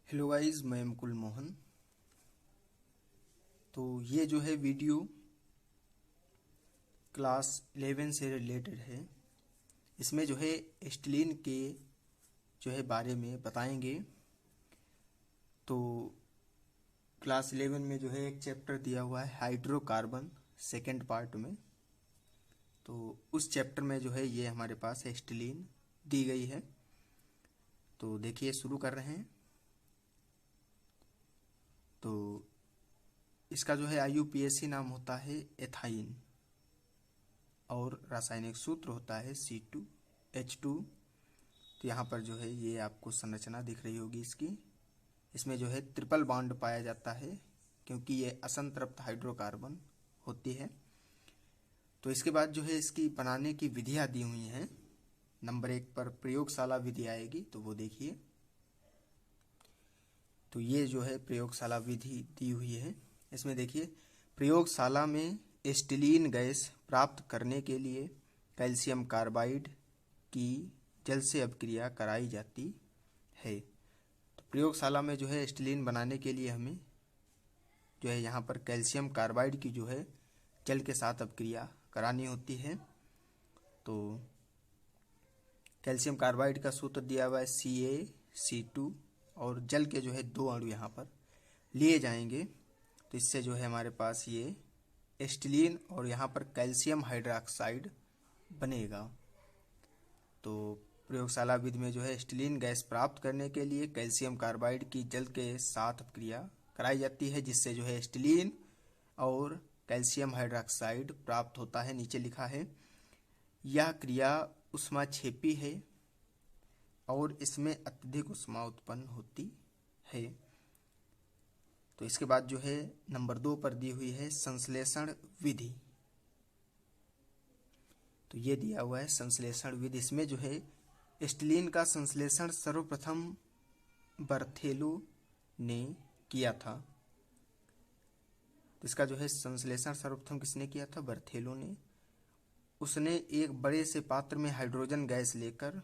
Hello guys, मैं मुकुल मोहन। तो ये जो है वीडियो क्लास 11 से रिलेटेड है। इसमें जो है एस्टिलीन के जो है बारे में बताएंगे। तो क्लास 11 में जो है एक चैप्टर दिया हुआ है हाइड्रोकार्बन, सेकेंड पार्ट में। तो उस चैप्टर में जो है ये हमारे पास एस्टिलीन दी गई है। तो देखिए, शुरू कर रहे हैं। तो इसका जो है IUPAC नाम होता है एथाइन और रासायनिक सूत्र होता है C2H2। तो यहाँ पर जो है ये आपको संरचना दिख रही होगी इसकी। इसमें जो है ट्रिपल बॉन्ड पाया जाता है क्योंकि ये असंतृप्त हाइड्रोकार्बन होती है। तो इसके बाद जो है इसकी बनाने की विधियाँ दी हुई हैं। नंबर 1 पर प्रयोगशाला विधि आएगी, तो वो देखिए। तो ये जो है प्रयोगशाला विधि दी हुई है। इसमें देखिए, प्रयोगशाला में एस्टिलीन गैस प्राप्त करने के लिए कैल्शियम कार्बाइड की जल से अभिक्रिया कराई जाती है। तो प्रयोगशाला में जो है एस्टिलीन बनाने के लिए हमें जो है यहाँ पर कैल्शियम कार्बाइड की जो है जल के साथ अभिक्रिया करानी होती है। तो कैल्शियम कार्बाइड का सूत्र दिया हुआ है CaC2 और जल के जो है 2 अणु यहाँ पर लिए जाएंगे। तो इससे जो है हमारे पास ये एस्टिलीन और यहाँ पर कैल्शियम हाइड्रोक्साइड बनेगा। तो प्रयोगशाला विधि में जो है एस्टिलीन गैस प्राप्त करने के लिए कैल्शियम कार्बाइड की जल के साथ क्रिया कराई जाती है, जिससे जो है एस्टिलीन और कैल्शियम हाइड्रोक्साइड प्राप्त होता है। नीचे लिखा है, यह क्रिया ऊष्माक्षेपी है और इसमें अत्यधिक ऊष्मा उत्पन्न होती है। तो इसके बाद जो है नंबर 2 पर दी हुई है संश्लेषण विधि। तो ये दिया हुआ है संश्लेषण विधि। इसमें जो है एस्टिलीन का संश्लेषण सर्वप्रथम बर्थेलो ने किया था। तो इसका जो है संश्लेषण सर्वप्रथम किसने किया था? बर्थेलो ने। उसने एक बड़े से पात्र में हाइड्रोजन गैस लेकर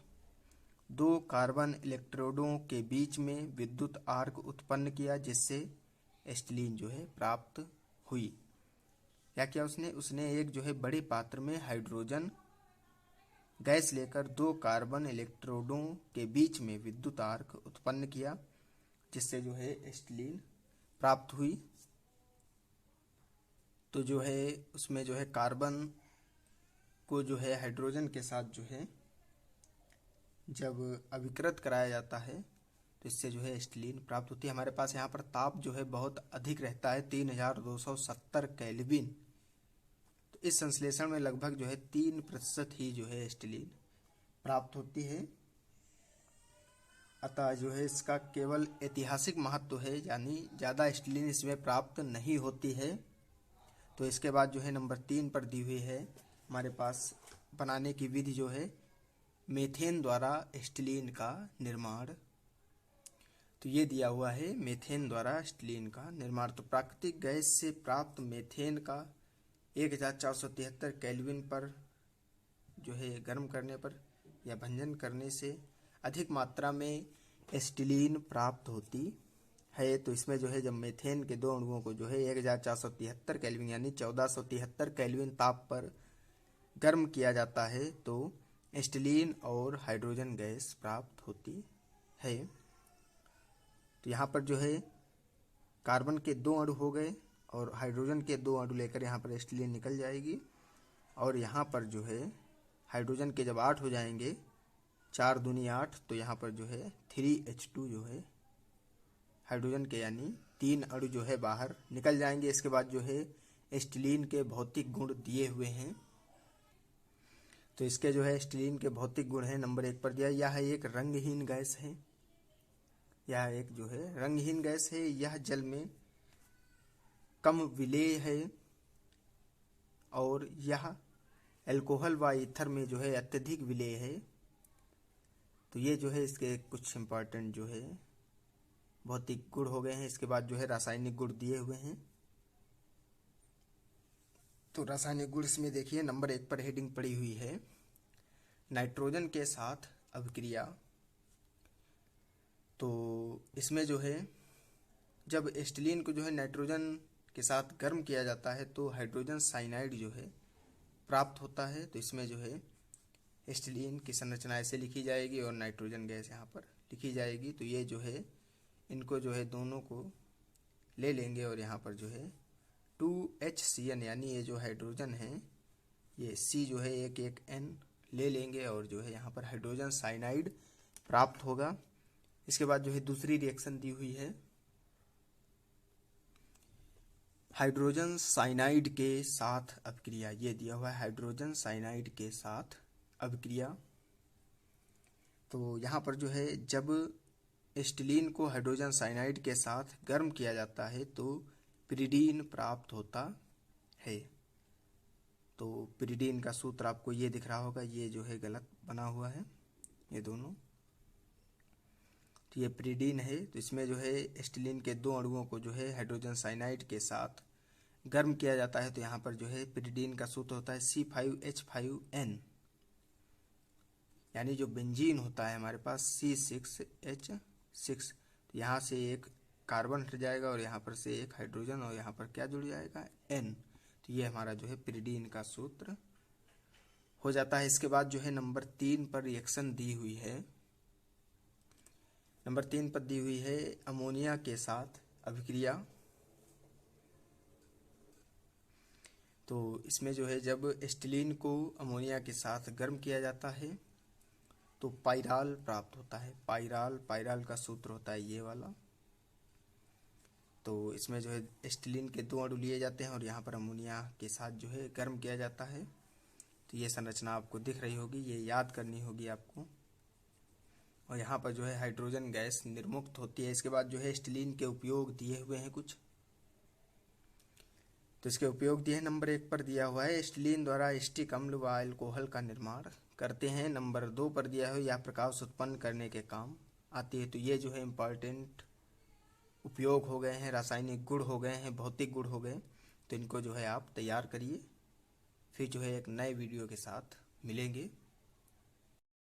2 कार्बन इलेक्ट्रोडों के बीच में विद्युत आर्क उत्पन्न किया, जिससे एस्टिलीन जो है प्राप्त हुई। क्या किया उसने एक जो है बड़े पात्र में हाइड्रोजन गैस लेकर 2 कार्बन इलेक्ट्रोडों के बीच में विद्युत आर्क उत्पन्न किया, जिससे जो है एस्टिलीन प्राप्त हुई। तो जो है उसमें जो है कार्बन को जो है हाइड्रोजन के साथ जो है जब अभिकृत कराया जाता है तो इससे जो है एस्टिलीन प्राप्त होती है। हमारे पास यहाँ पर ताप जो है बहुत अधिक रहता है, 3270 केल्विन। तो इस संश्लेषण में लगभग जो है 3% ही जो है एस्टिलीन प्राप्त होती है। अतः जो है इसका केवल ऐतिहासिक महत्व है, यानी ज़्यादा एस्टिलीन इसमें प्राप्त नहीं होती है। तो इसके बाद जो है नंबर 3 पर दी हुई है हमारे पास बनाने की विधि, जो है मीथेन द्वारा एस्टिलीन का निर्माण। तो ये दिया हुआ है मीथेन द्वारा एस्टिलीन का निर्माण। तो प्राकृतिक गैस से प्राप्त मीथेन का 1473 केल्विन पर जो है गर्म करने पर या भंजन करने से अधिक मात्रा में एस्टिलीन प्राप्त होती है। तो इसमें जो है जब मीथेन के 2 अणुओं को जो है 1473 केल्विन यानी 1473 केल्विन ताप पर गर्म किया जाता है, तो एस्टिलीन और हाइड्रोजन गैस प्राप्त होती है। तो यहाँ पर जो है कार्बन के 2 अणु हो गए और हाइड्रोजन के 2 अणु लेकर यहाँ पर एस्टिलीन निकल जाएगी। और यहाँ पर जो है हाइड्रोजन के जब 8 हो जाएंगे, 4 दूनी 8, तो यहाँ पर जो है 3H2 जो है हाइड्रोजन के यानी 3 अणु जो है बाहर निकल जाएंगे। इसके बाद जो है एस्टिलीन के भौतिक गुण दिए हुए हैं। तो इसके जो है एस्टिलीन के भौतिक गुण हैं, नंबर 1 पर दिया, यह एक रंगहीन गैस है। यह एक जो है रंगहीन गैस है। यह जल में कम विलेय है और यह अल्कोहल व ईथर में जो है अत्यधिक विलेय है। तो ये जो है इसके कुछ इंपॉर्टेंट जो है भौतिक गुण हो गए हैं। इसके बाद जो है रासायनिक गुण दिए हुए हैं। तो रासायनिक गुण इसमें देखिए नंबर 1 पर हेडिंग पड़ी हुई है नाइट्रोजन के साथ अभिक्रिया। तो इसमें जो है जब एसिटिलीन को जो है नाइट्रोजन के साथ गर्म किया जाता है तो हाइड्रोजन साइनाइड जो है प्राप्त होता है। तो इसमें जो है एसिटिलीन की संरचना ऐसे लिखी जाएगी और नाइट्रोजन गैस यहाँ पर लिखी जाएगी। तो ये जो है इनको जो है दोनों को ले लेंगे और यहाँ पर जो है 2HCN यानी ये जो हाइड्रोजन है ये C जो है एक एक N ले लेंगे और जो है यहाँ पर हाइड्रोजन साइनाइड प्राप्त होगा। इसके बाद जो है दूसरी रिएक्शन दी हुई है हाइड्रोजन साइनाइड के साथ अभिक्रिया। ये दिया हुआ है हाइड्रोजन साइनाइड के साथ अभिक्रिया। तो यहाँ पर जो है जब एसिटिलीन को हाइड्रोजन साइनाइड के साथ गर्म किया जाता है तो पिरिडीन प्राप्त होता है। तो पिरिडीन का सूत्र आपको ये दिख रहा होगा, ये जो है गलत बना हुआ है ये दोनों। तो ये पिरिडीन है। तो इसमें जो है एसिटिलीन के दो अणुओं को जो है हाइड्रोजन साइनाइड के साथ गर्म किया जाता है। तो यहाँ पर जो है पिरिडीन का सूत्र होता है C5H5N, यानी जो बेंजीन होता है हमारे पास C6H6। तो यहाँ से एक कार्बन हट जाएगा और यहाँ पर से एक हाइड्रोजन और यहाँ पर क्या जुड़ जाएगा N। तो ये हमारा जो है पिरिडीन का सूत्र हो जाता है। इसके बाद जो है नंबर 3 पर रिएक्शन दी हुई है। नंबर 3 पर दी हुई है अमोनिया के साथ अभिक्रिया। तो इसमें जो है जब एसिटिलीन को अमोनिया के साथ गर्म किया जाता है तो पाइराल प्राप्त होता है। पाइराल का सूत्र होता है ये वाला। तो इसमें जो है एसिटिलीन के दो अणु लिए जाते हैं और यहाँ पर अमोनिया के साथ जो है गर्म किया जाता है। तो ये संरचना आपको दिख रही होगी, ये याद करनी होगी आपको। और यहाँ पर जो है हाइड्रोजन गैस निर्मुक्त होती है। इसके बाद जो है एसिटिलीन के उपयोग दिए हुए हैं कुछ। तो इसके उपयोग दिए हैं, नंबर 1 पर दिया हुआ है एसिटिलीन द्वारा एसिटिक अम्ल व अल्कोहल का निर्माण करते हैं। नंबर 2 पर दिया है यह प्रकाश उत्पन्न करने के काम आती है। तो ये जो है इम्पॉर्टेंट उपयोग हो गए हैं, रासायनिक गुण हो गए हैं, भौतिक गुण हो गए। तो इनको जो है आप तैयार करिए। फिर जो है एक नए वीडियो के साथ मिलेंगे।